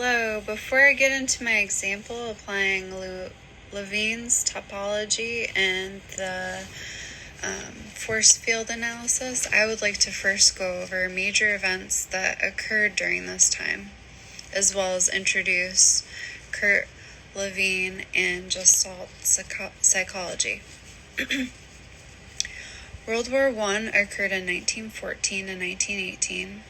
Hello, before I get into my example applying Levin's topology and the force field analysis, I would like to first go over major events that occurred during this time, as well as introduce Kurt Lewin and Gestalt psychology. World War I occurred in 1914 and 1918.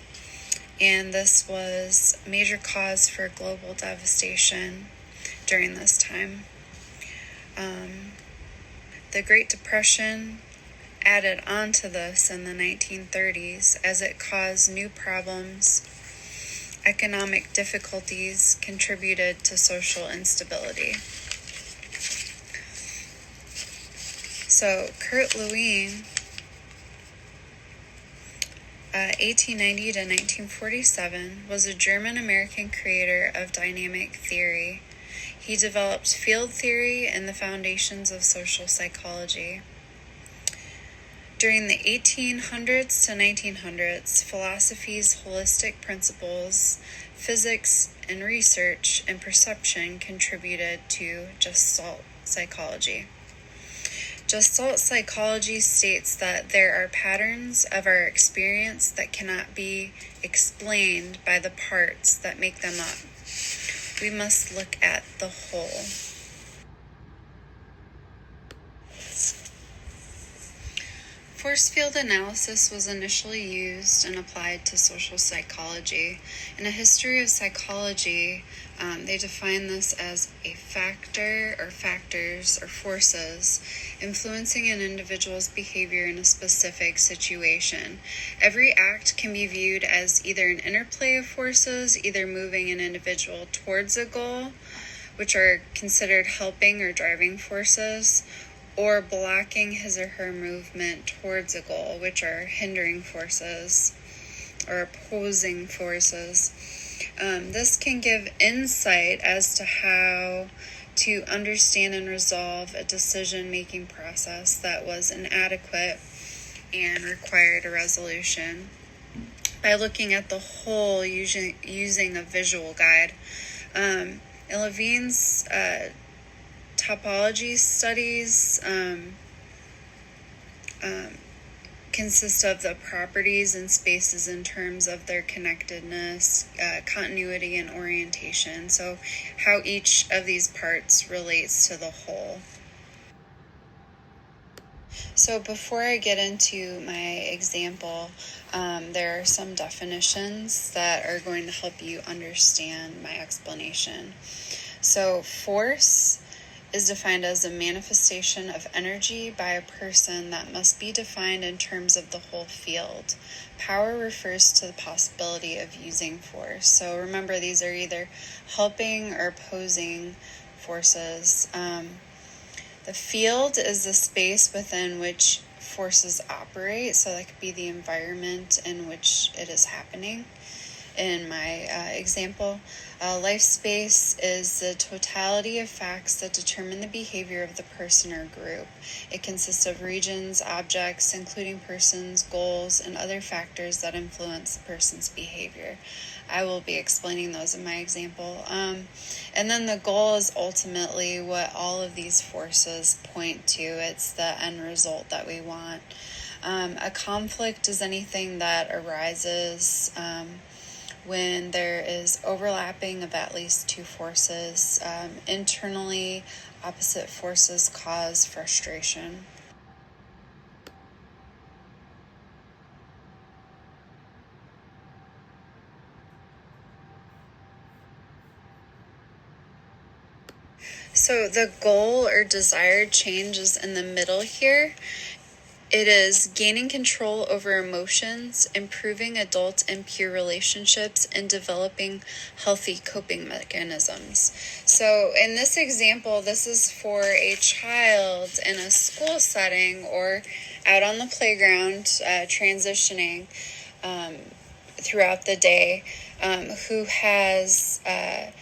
And this was a major cause for global devastation during this time. The Great Depression added on to this in the 1930s as it caused new problems. Economic difficulties contributed to social instability. So Kurt Lewin, 1890 to 1947, was a German-American creator of dynamic theory. He developed field theory and the foundations of social psychology. During the 1800s to 1900s, philosophy's holistic principles, physics, and research and perception contributed to Gestalt psychology. Gestalt psychology states that there are patterns of our experience that cannot be explained by the parts that make them up. We must look at the whole. Force field analysis was initially used and applied to social psychology. In a history of psychology, they define this as a factor or factors or forces influencing an individual's behavior in a specific situation. Every act can be viewed as either an interplay of forces, either moving an individual towards a goal, which are considered helping or driving forces, or blocking his or her movement towards a goal, which are hindering forces or opposing forces. This can give insight as to how to understand and resolve a decision-making process that was inadequate and required a resolution by looking at the whole using a visual guide. In Levin's topology studies consist of the properties and spaces in terms of their connectedness, continuity, and orientation. So how each of these parts relates to the whole. So before I get into my example, there are some definitions that are going to help you understand my explanation. So force is defined as a manifestation of energy by a person that must be defined in terms of the whole field. Power refers to the possibility of using force. So remember, these are either helping or opposing forces. The field is the space within which forces operate, so that could be the environment in which it is happening. In my example, life space is the totality of facts that determine the behavior of the person or group. It consists of regions, objects, including persons, goals, and other factors that influence the person's behavior. I will be explaining those in my example. And then the goal is ultimately what all of these forces point to. It's the end result that we want. A conflict is anything that arises when there is overlapping of at least two forces. Internally, opposite forces cause frustration. So the goal or desired change is in the middle here. It is gaining control over emotions, improving adult and peer relationships, and developing healthy coping mechanisms. So in this example, this is for a child in a school setting or out on the playground transitioning throughout the day who has a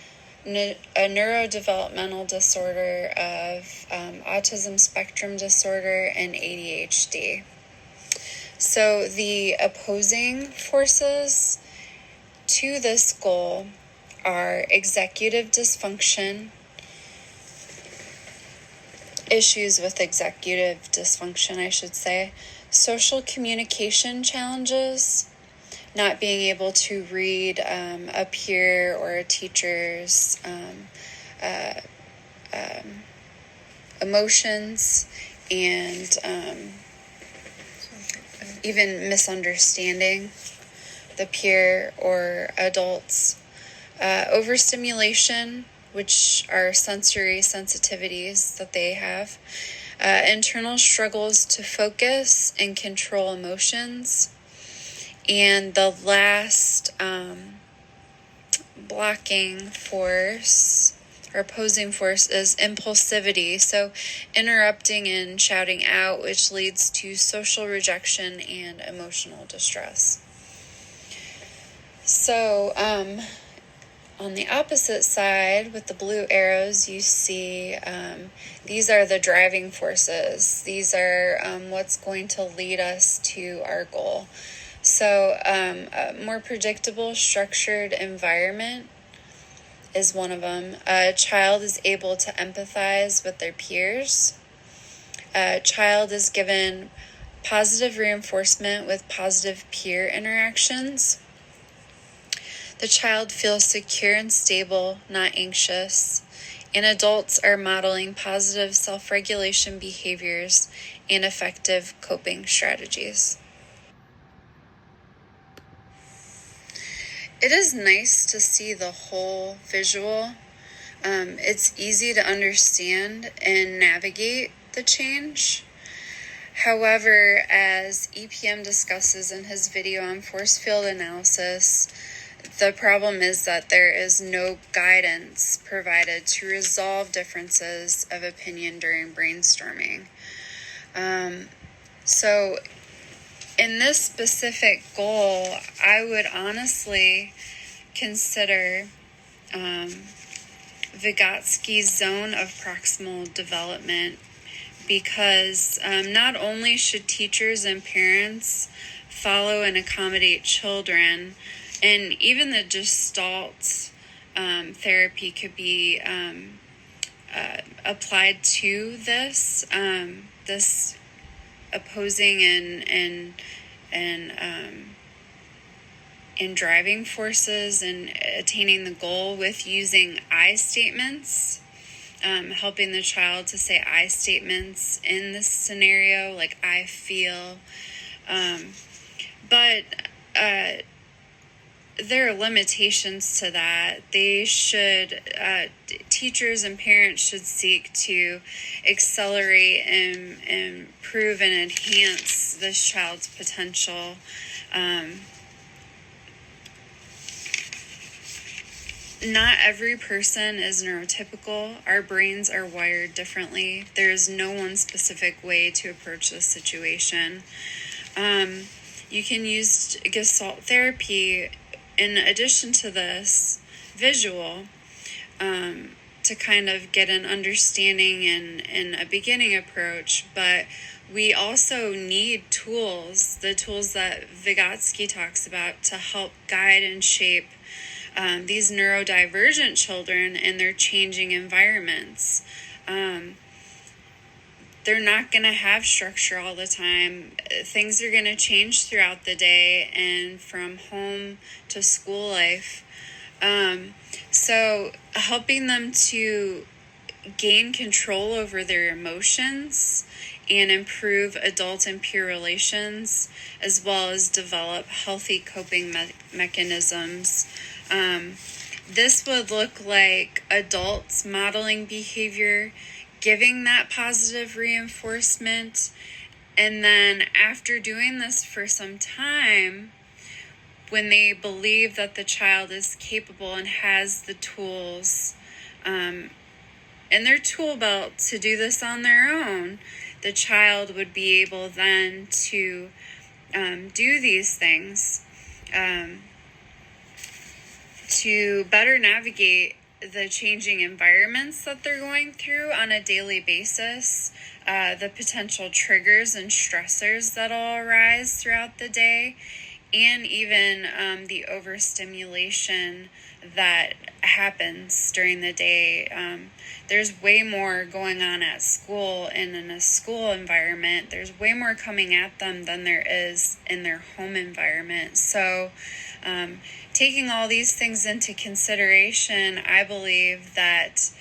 neurodevelopmental disorder of autism spectrum disorder and ADHD. So the opposing forces to this goal are executive dysfunction, issues with executive dysfunction, I should say, social communication challenges, not being able to read a peer or a teacher's emotions, and even misunderstanding the peer or adults, overstimulation, which are sensory sensitivities that they have, internal struggles to focus and control emotions, and the last blocking force or opposing force is impulsivity, so interrupting and shouting out, which leads to social rejection and emotional distress. So on the opposite side, with the blue arrows, you see these are the driving forces. These are what's going to lead us to our goal. So a more predictable, structured environment is one of them. A child is able to empathize with their peers. A child is given positive reinforcement with positive peer interactions. The child feels secure and stable, not anxious, and adults are modeling positive self-regulation behaviors and effective coping strategies. It is nice to see the whole visual. It's easy to understand and navigate the change. However, as EPM discusses in his video on force field analysis, the problem is that there is no guidance provided to resolve differences of opinion during brainstorming. So in this specific goal, I would honestly consider Vygotsky's zone of proximal development, because not only should teachers and parents follow and accommodate children, and even the Gestalt therapy could be applied to this, this opposing and driving forces and attaining the goal with using I statements, helping the child to say I statements in this scenario, like I feel. But there are limitations to that. They should, teachers and parents should seek to accelerate and improve and enhance this child's potential. Not every person is neurotypical. Our brains are wired differently. There is no one specific way to approach this situation. You can use Gestalt therapy in addition to this visual to kind of get an understanding and a beginning approach, but we also need tools, the tools that Vygotsky talks about, to help guide and shape these neurodivergent children in their changing environments. They're not going to have structure all the time. Things are going to change throughout the day and from home to school life. So helping them to gain control over their emotions and improve adult and peer relations, as well as develop healthy coping mechanisms. This would look like adults modeling behavior, giving that positive reinforcement, and then after doing this for some time, when they believe that the child is capable and has the tools in their tool belt to do this on their own, the child would be able then to do these things to better navigate the changing environments that they're going through on a daily basis, the potential triggers and stressors that'll arise throughout the day, and even the overstimulation that happens during the day. There's way more going on at school and in a school environment. There's way more coming at them than there is in their home environment. So taking all these things into consideration, I believe that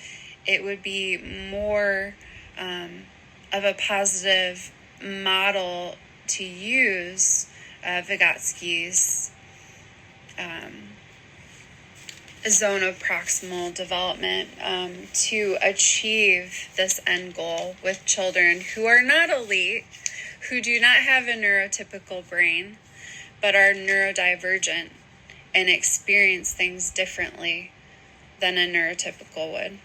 it would be more of a positive model to use Vygotsky's zone of proximal development to achieve this end goal with children who are not elite, who do not have a neurotypical brain, but are neurodivergent and experience things differently than a neurotypical would.